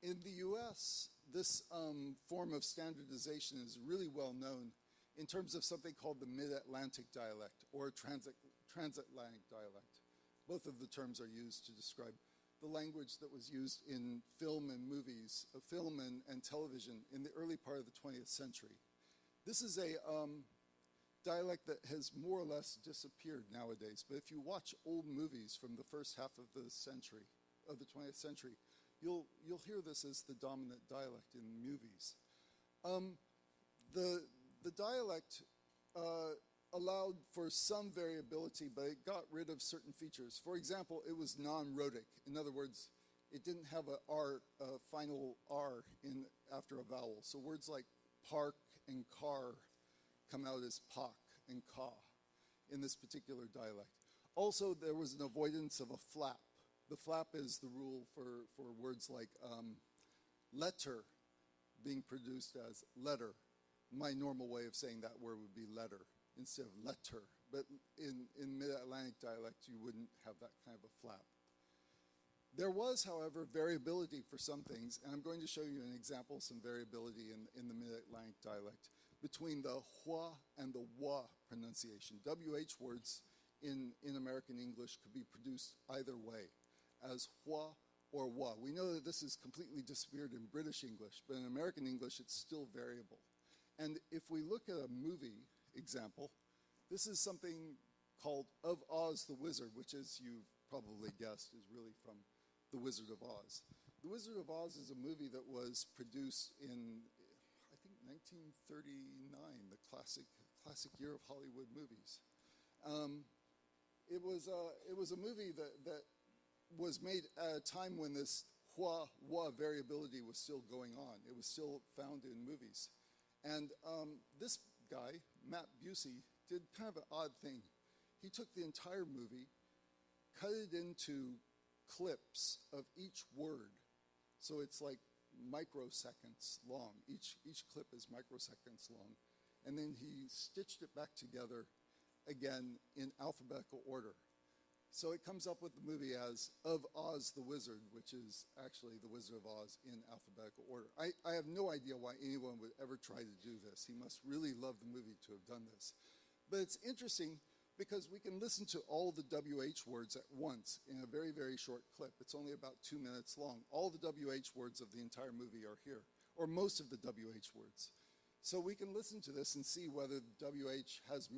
In the US, this form of standardization is really well known in terms of something called the Mid-Atlantic dialect or transatlantic dialect. Both of the terms are used to describe the language that was used in film and movies, film and television in the early part of the 20th century. This is a dialect that has more or less disappeared nowadays, but if you watch old movies from the first half of the century, of the 20th century, you'll hear this as the dominant dialect in movies. The dialect allowed for some variability, but it got rid of certain features. For example, it was non-rhotic. In other words, it didn't have a final R after a vowel. So words like park and car come out as pak and ka in this particular dialect. Also, there was an avoidance of a flap. The flap is the rule for words like letter being produced as letter. My normal way of saying that word would be letter instead of letter. But in Mid-Atlantic dialect, you wouldn't have that kind of a flap. There was, however, variability for some things, and I'm going to show you an example of some variability in the Mid-Atlantic dialect between the hua and the wa pronunciation. WH words in American English could be produced either way, as hua or wa. We know that this has completely disappeared in British English, but in American English, it's still variable. And if we look at a movie example, this is something called Of Oz the Wizard, which, as you've probably guessed, is really from The Wizard of Oz. The Wizard of Oz is a movie that was produced in, I think, 1939, the classic year of Hollywood movies. It was a movie that was made at a time when this hua-wa variability was still going on. It was still found in movies. And this guy, Matt Busey, did kind of an odd thing. He took the entire movie, cut it into clips of each word. So it's like microseconds long. Each clip is microseconds long. And then he stitched it back together again in alphabetical order. So it comes up with the movie as Of Oz the Wizard, which is actually The Wizard of Oz in alphabetical order. I have no idea why anyone would ever try to do this. He must really love the movie to have done this. But it's interesting because we can listen to all the WH words at once in a very, very short clip. It's only about 2 minutes long. All the WH words of the entire movie are here, or most of the WH words. So we can listen to this and see whether WH has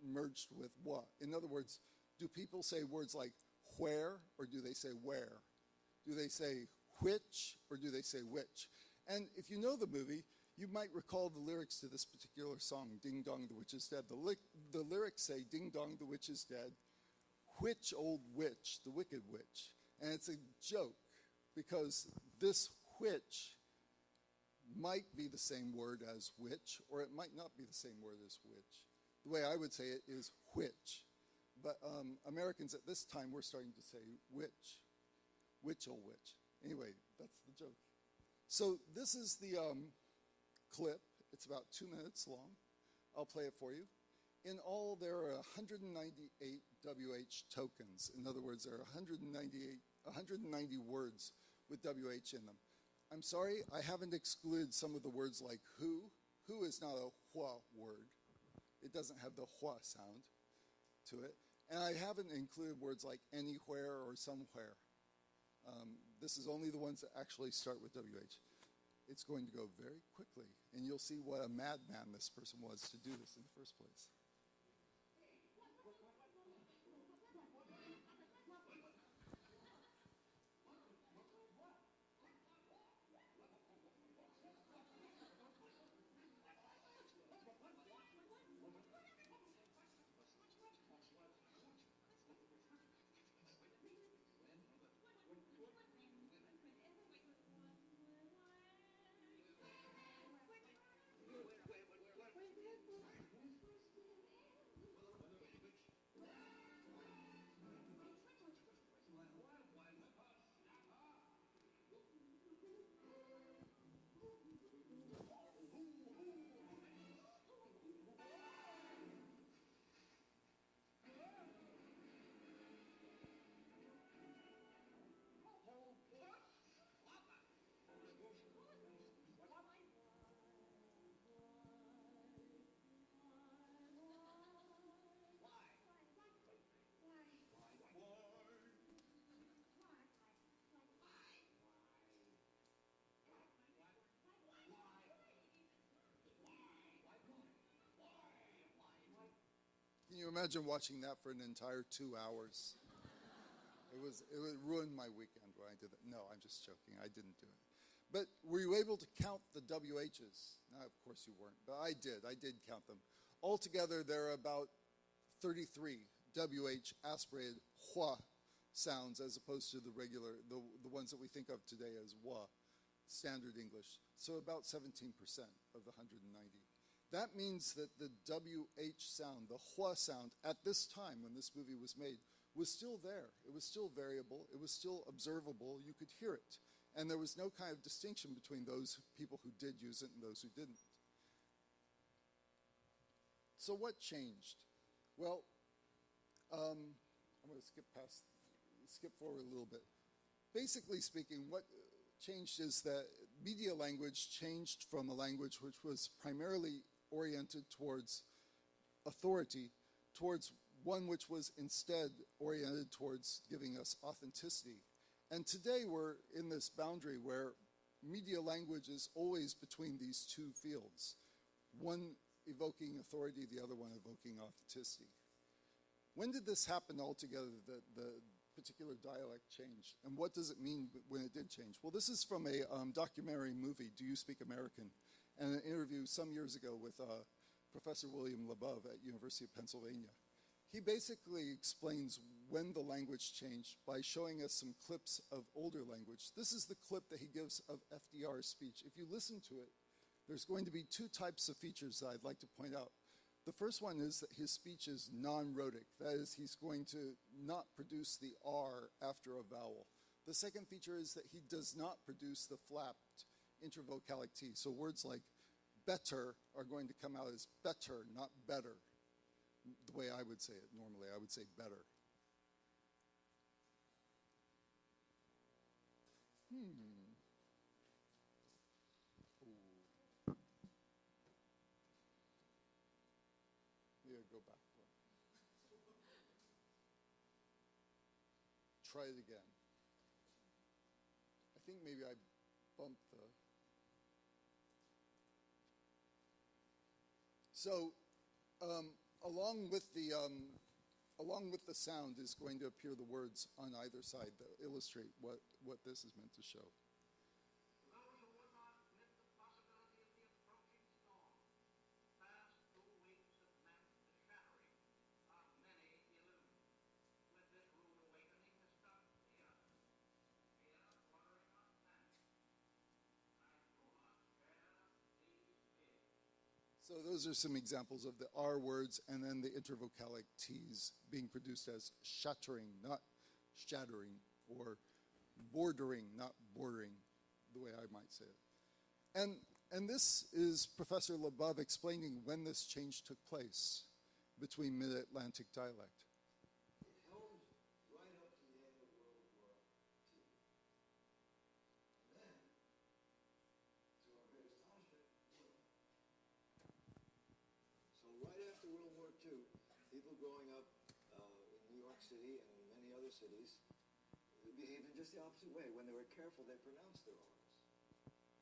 merged with what. In other words, do people say words like where, or do they say where? Do they say which, or do they say which? And if you know the movie, you might recall the lyrics to this particular song, Ding Dong, the Witch is Dead. The lyrics say, Ding Dong, the Witch is dead. Which old witch, the wicked witch? And it's a joke, because this which might be the same word as which, or it might not be the same word as which. The way I would say it is which. But Americans at this time were starting to say which. Which old witch. Anyway, that's the joke. So this is the clip. It's about 2 minutes long. I'll play it for you. In all, there are 198 WH tokens. In other words, there are 190 words with WH in them. I'm sorry, I haven't excluded some of the words like who. Who is not a hua word. It doesn't have the hua sound to it. And I haven't included words like anywhere or somewhere. This is only the ones that actually start with WH. It's going to go very quickly, and you'll see what a madman this person was to do this in the first place. Can you imagine watching that for an entire 2 hours? It would ruin my weekend when I did that. No, I'm just joking. I didn't do it. But were you able to count the WHs? No, of course you weren't, but I did. I did count them. Altogether, there are about 33 WH aspirated hua sounds as opposed to the regular, the ones that we think of today as wa, standard English. So about 17% of the 190. That means that the WH sound, the hua sound, at this time when this movie was made, was still there. It was still variable. It was still observable. You could hear it. And there was no kind of distinction between those people who did use it and those who didn't. So what changed? Well, I'm going to skip forward a little bit. Basically speaking, what changed is that media language changed from a language which was primarily oriented towards authority, towards one which was instead oriented towards giving us authenticity. And today we're in this boundary where media language is always between these two fields, one evoking authority, the other one evoking authenticity. When did this happen altogether, that the particular dialect changed? And what does it mean when it did change? Well, this is from a documentary movie, Do You Speak American? And an interview some years ago with Professor William LeBove at University of Pennsylvania. He basically explains when the language changed by showing us some clips of older language. This is the clip that he gives of FDR's speech. If you listen to it, there's going to be two types of features that I'd like to point out. The first one is that his speech is non-rhotic. That is, he's going to not produce the R after a vowel. The second feature is that he does not produce the flapped intervocalic T. So words like better are going to come out as better, not better. The way I would say it normally, I would say better. Yeah, go back one. Try it again. I think maybe I bumped the... So, along with the sound is going to appear the words on either side that illustrate what this is meant to show. Those who would not admit the possibility of the approaching storm, fast 2 weeks have meant the shattering of many illusions. With this rude awakening has come fear. Fear of ordering on panic. I do not share these fears. So those are some examples of the R words and then the intervocalic T's being produced as shattering, not shattering, or bordering, not bordering, the way I might say it. And this is Professor LeBove explaining when this change took place between Mid-Atlantic dialect. It held right up to the end of World War II. And then, to our great astonishment, so right after World War II, people growing up in New York City and many other cities behaved in just the opposite way. When they were careful, they pronounced their R's.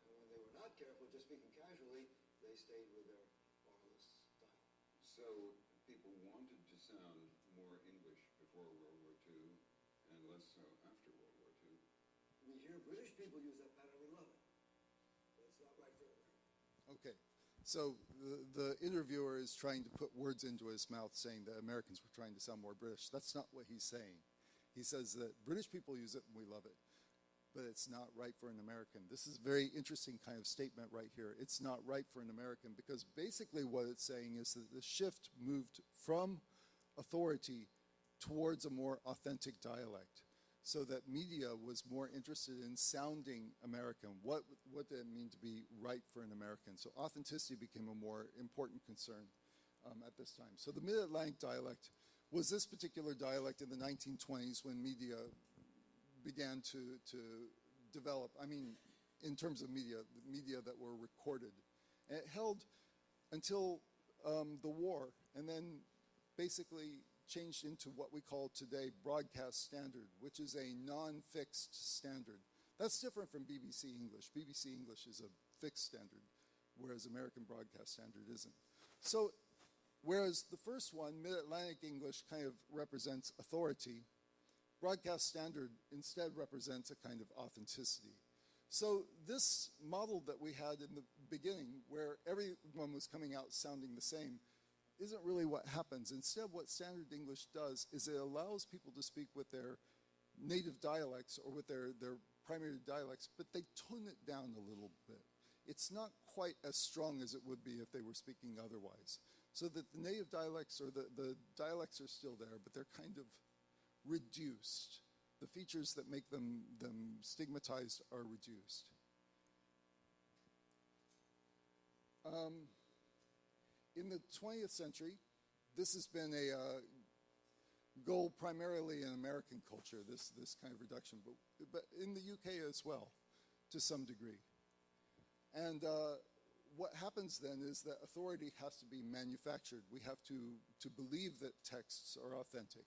And when they were not careful, just speaking casually, they stayed with their R'less style. So people wanted to sound more English before World War II and less so after World War II. We hear British people use that pattern, we love it. But it's not right for America. Okay, so the interviewer is trying to put words into his mouth saying that Americans were trying to sound more British. That's not what he's saying. He says that British people use it and we love it, but it's not right for an American. This is a very interesting kind of statement right here. It's not right for an American because basically what it's saying is that the shift moved from authority towards a more authentic dialect, so that media was more interested in sounding American. What did it mean to be right for an American? So authenticity became a more important concern at this time. So the Mid-Atlantic dialect was this particular dialect in the 1920s when media began to develop. I mean, in terms of media, the media that were recorded. And it held until the war, and then basically changed into what we call today broadcast standard, which is a non-fixed standard. That's different from BBC English. BBC English is a fixed standard, whereas American broadcast standard isn't. So Whereas the first one, Mid-Atlantic English, kind of represents authority, Broadcast Standard instead represents a kind of authenticity. So this model that we had in the beginning, where everyone was coming out sounding the same, isn't really what happens. Instead, what Standard English does is it allows people to speak with their native dialects or with their primary dialects, but they tone it down a little bit. It's not quite as strong as it would be if they were speaking otherwise. So that the native dialects or the dialects are still there, but they're kind of reduced. The features that make them stigmatized are reduced. In the 20th century, this has been a goal primarily in American culture, this kind of reduction, but in the UK as well, to some degree. And what happens then is that authority has to be manufactured. We have to believe that texts are authentic.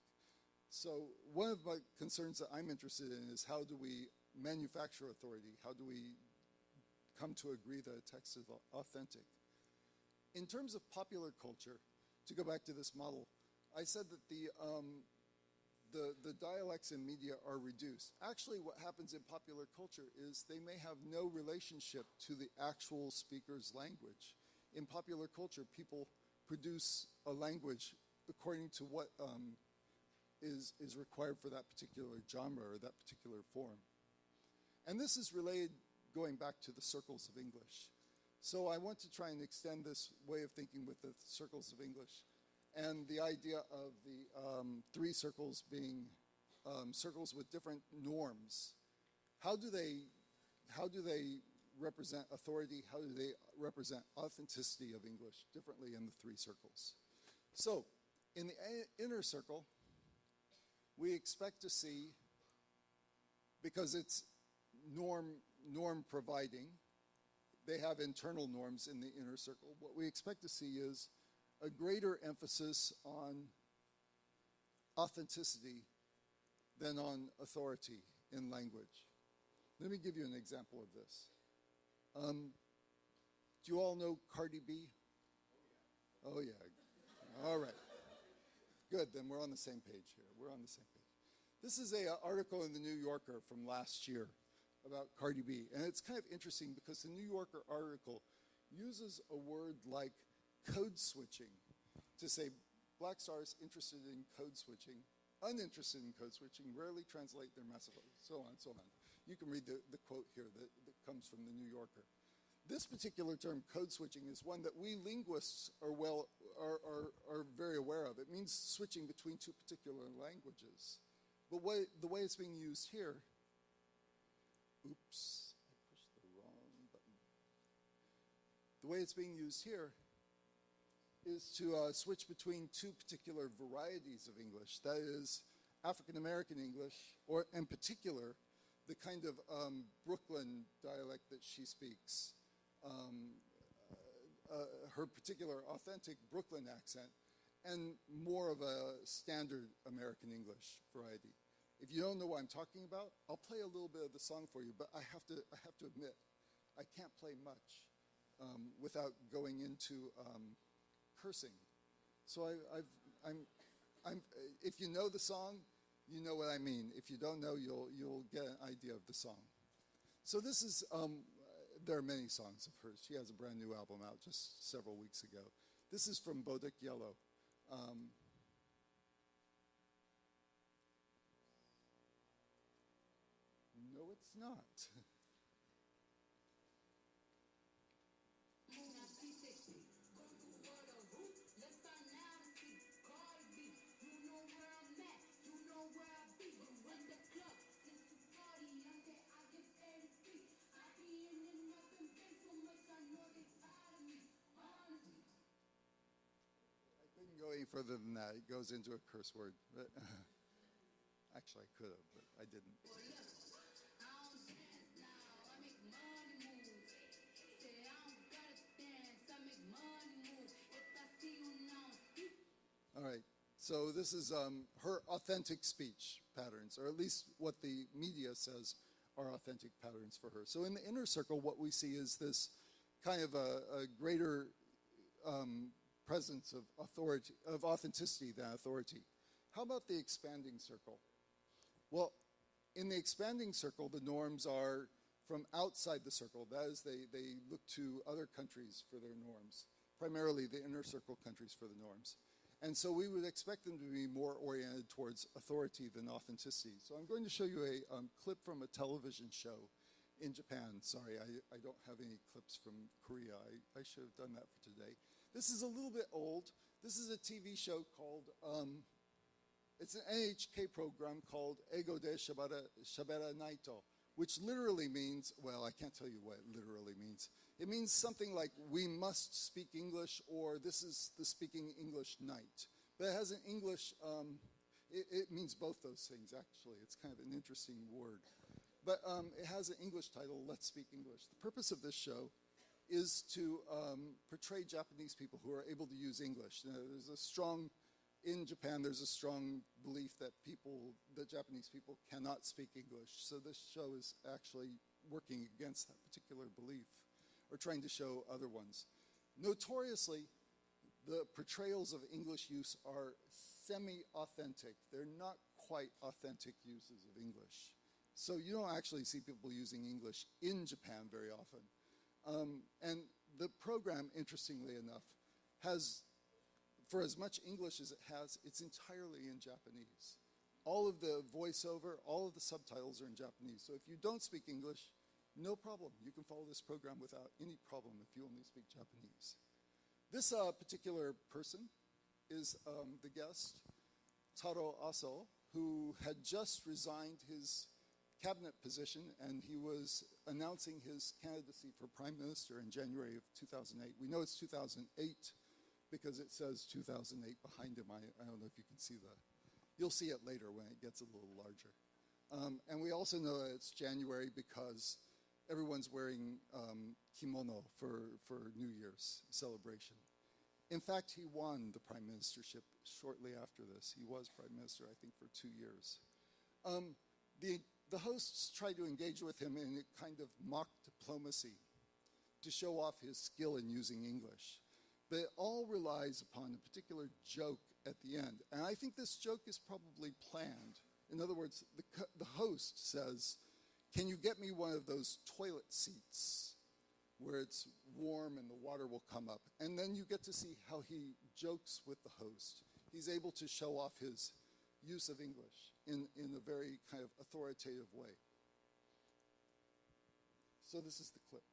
So one of my concerns that I'm interested in is how do we manufacture authority? How do we come to agree that a text is authentic? In terms of popular culture, to go back to this model, I said that the dialects in media are reduced. Actually, what happens in popular culture is they may have no relationship to the actual speaker's language. In popular culture, people produce a language according to what is required for that particular genre or that particular form. And this is related going back to the circles of English. So I want to try and extend this way of thinking with the circles of English and the idea of the three circles being circles with different norms. How do they represent authority? How do they represent authenticity of English differently in the three circles? So in the inner circle, we expect to see, because it's norm providing, they have internal norms in the inner circle. What we expect to see is a greater emphasis on authenticity than on authority in language. Let me give you an example of this. Do you all know Cardi B? Oh yeah. All right. Good, then we're on the same page here. We're on the same page. This is an article in the New Yorker from last year about Cardi B. And it's kind of interesting because the New Yorker article uses a word like code switching to say black stars interested in code switching, uninterested in code switching, rarely translate their message, so on, so on. You can read the quote here that comes from the New Yorker. This particular term, code switching, is one that we linguists are very aware of. It means switching between two particular languages. But the way it's being used here, oops, I pushed the wrong button. The way it's being used here is to switch between two particular varieties of English. That is African American English, or in particular, the kind of Brooklyn dialect that she speaks. Her particular authentic Brooklyn accent, and more of a standard American English variety. If you don't know what I'm talking about, I'll play a little bit of the song for you, but I have to admit, I can't play much without going into cursing. So if you know the song, you know what I mean. If you don't know, you'll get an idea of the song. So this is, there are many songs of hers. She has a brand new album out just several weeks ago. This is from Bodak Yellow. No, it's not. Go any further than that. It goes into a curse word. But actually, I could have, but I didn't. All right. So this is her authentic speech patterns, or at least what the media says are authentic patterns for her. So in the inner circle, what we see is this kind of a greater presence of authority, of authenticity than authority. How about the expanding circle? Well, in the expanding circle, the norms are from outside the circle. That is, they look to other countries for their norms, primarily the inner circle countries for the norms. And so we would expect them to be more oriented towards authority than authenticity. So I'm going to show you a clip from a television show in Japan. Sorry, I don't have any clips from Korea. I should have done that for today. This is a little bit old. This is a TV show called, it's an NHK program called Eigo de Shabera Naito, which literally means, well, I can't tell you what it literally means. It means something like, we must speak English, or this is the speaking English night. But it has an English, it means both those things, actually. It's kind of an interesting word. But it has an English title, Let's Speak English. The purpose of this show is to portray Japanese people who are able to use English. There's a strong, in Japan, there's a strong belief that Japanese people cannot speak English. So this show is actually working against that particular belief, or trying to show other ones. Notoriously, the portrayals of English use are semi-authentic. They're not quite authentic uses of English. So you don't actually see people using English in Japan very often. And the program, interestingly enough, has, for as much English as it has, it's entirely in Japanese. All of the voiceover, all of the subtitles are in Japanese. So if you don't speak English, no problem. You can follow this program without any problem if you only speak Japanese. This particular person is the guest, Taro Aso, who had just resigned his cabinet position, and he was announcing his candidacy for prime minister in January of 2008. We know it's 2008 because it says 2008 behind him. I don't know if you can see that. You'll see it later when it gets a little larger. And we also know that it's January because everyone's wearing kimono for New Year's celebration. In fact, he won the prime ministership shortly after this. He was prime minister, I think, for 2 years. The hosts tried to engage with him in a kind of mock diplomacy to show off his skill in using English. But it all relies upon a particular joke at the end. And I think this joke is probably planned. In other words, the host says, "Can you get me one of those toilet seats where it's warm and the water will come up?" And then you get to see how he jokes with the host. He's able to show off his use of English in a very kind of authoritative way. So this is the clip.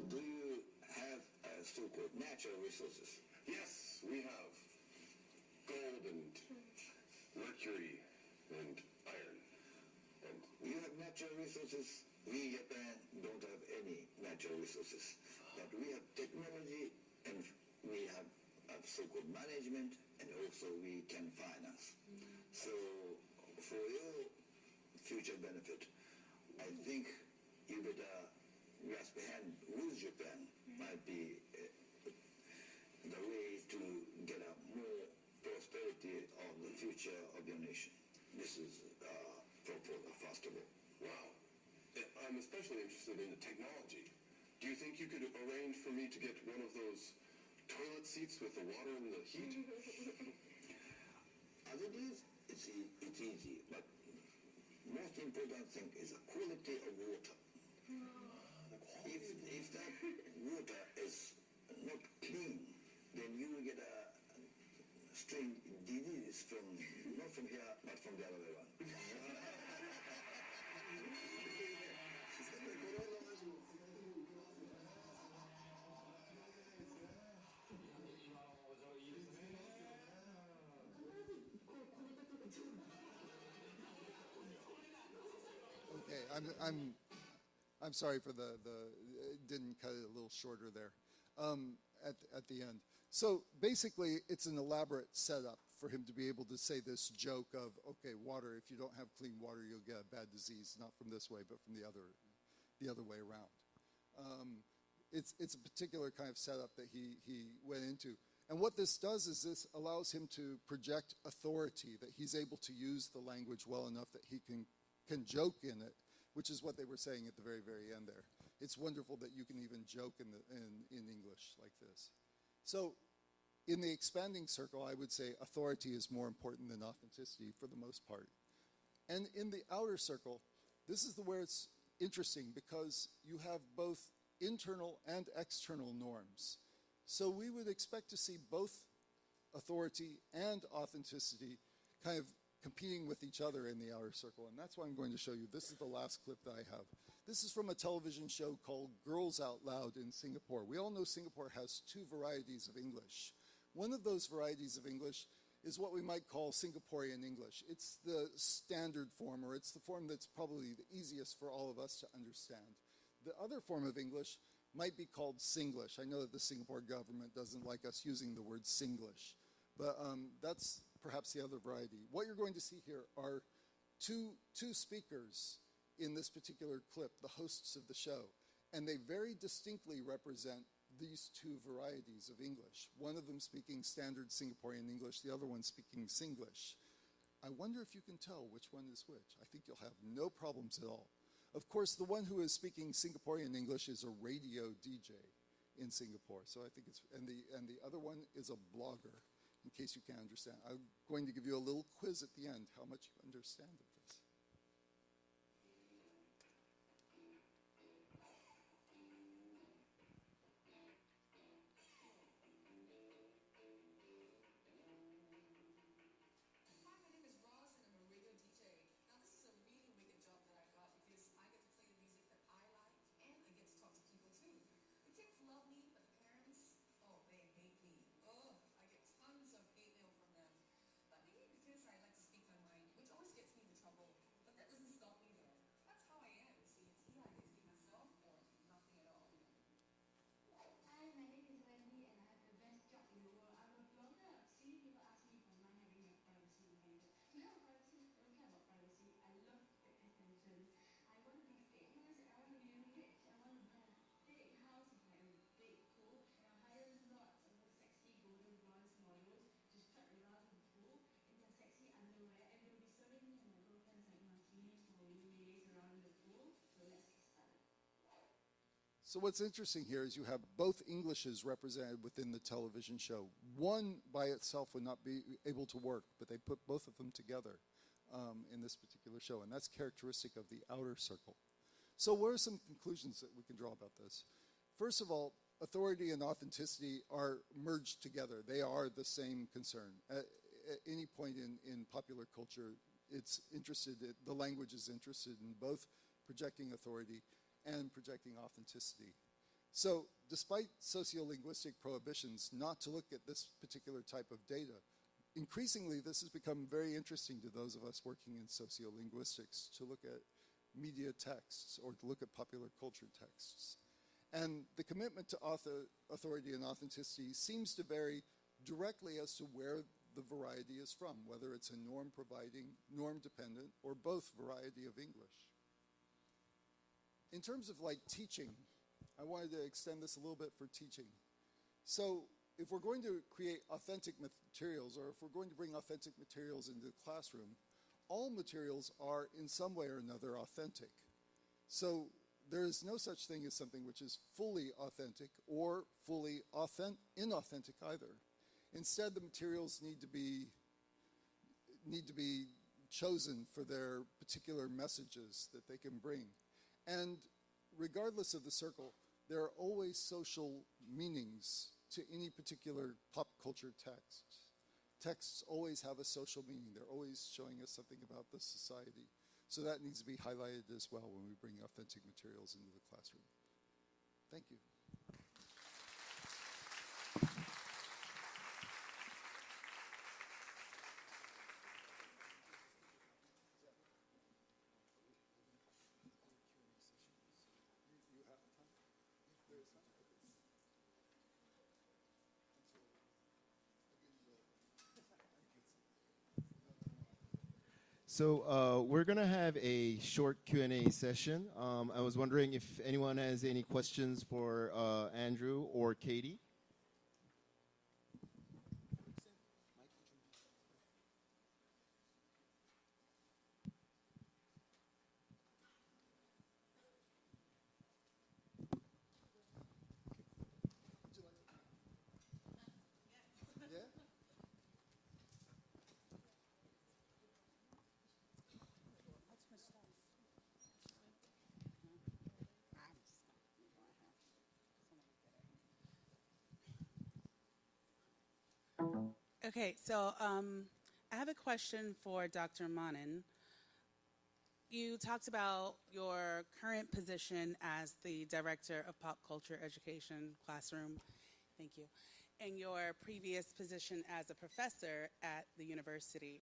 Do you have so-called natural resources? Yes, we have gold and mercury and iron. And you have natural resources. We, Japan, don't have any natural resources. But we have technology, and we have so-called management, and also we can finance. So for your future benefit, I think you better grasp a hand with Japan might be the way to get a more prosperity of the future of your nation. This is proposal, first of all. Wow. I'm especially interested in the technology. Do you think you could arrange for me to get one of those toilet seats with the water and the heat? As it is, it's easy, but most important thing is the quality of water. If that water is not clean, then you will get a strange disease from, not from here, but from the other way around. Okay, I'm sorry for it didn't cut it a little shorter there. at the end. So basically, it's an elaborate setup for him to be able to say this joke of, okay, water, if you don't have clean water, you'll get a bad disease, not from this way, but from the other way around. It's a particular kind of setup that he went into. And what this does is this allows him to project authority, that he's able to use the language well enough that he can joke in it, which is what they were saying at the very, very end there. It's wonderful that you can even joke in English like this. So in the expanding circle, I would say authority is more important than authenticity for the most part. And in the outer circle, this is where it's interesting because you have both internal and external norms. So we would expect to see both authority and authenticity kind of competing with each other in the outer circle. And that's what I'm going to show you. This is the last clip that I have. This is from a television show called Girls Out Loud in Singapore. We all know Singapore has two varieties of English. One of those varieties of English is what we might call Singaporean English. It's the standard form, or it's the form that's probably the easiest for all of us to understand. The other form of English might be called Singlish. I know that the Singapore government doesn't like us using the word Singlish, but that's perhaps the other variety. What you're going to see here are two speakers in this particular clip, the hosts of the show, and they very distinctly represent these two varieties of English. One of them speaking standard Singaporean English, the other one speaking Singlish. I wonder if you can tell which one is which. I think you'll have no problems at all. Of course, the one who is speaking Singaporean English is a radio DJ in Singapore. So I think it's, and the other one is a blogger, in case you can't understand. I'm going to give you a little quiz at the end, how much you understand of this. So what's interesting here is you have both Englishes represented within the television show. One by itself would not be able to work, but they put both of them together in this particular show, and that's characteristic of the outer circle. So what are some conclusions that we can draw about this? First of all, authority and authenticity are merged together. They are the same concern. At any point in popular culture, the language is interested in both projecting authority and projecting authenticity. So despite sociolinguistic prohibitions not to look at this particular type of data, increasingly this has become very interesting to those of us working in sociolinguistics to look at media texts or to look at popular culture texts. And the commitment to authority and authenticity seems to vary directly as to where the variety is from, whether it's a norm-providing, norm-dependent, or both variety of English. In terms of like teaching, I wanted to extend this a little bit for teaching. So if we're going to create authentic materials, or if we're going to bring authentic materials into the classroom, all materials are in some way or another authentic. So there is no such thing as something which is fully authentic or fully inauthentic either. Instead, the materials need to be chosen for their particular messages that they can bring. And regardless of the circle, there are always social meanings to any particular pop culture text. Texts always have a social meaning. They're always showing us something about the society. So that needs to be highlighted as well when we bring authentic materials into the classroom. Thank you. So we're going to have a short Q&A session. I was wondering if anyone has any questions for Andrew or Katie. Yeah? Okay, so I have a question for Dr. Manin. You talked about your current position as the Director of Pop Culture Education Classroom. Thank you. And your previous position as a professor at the university.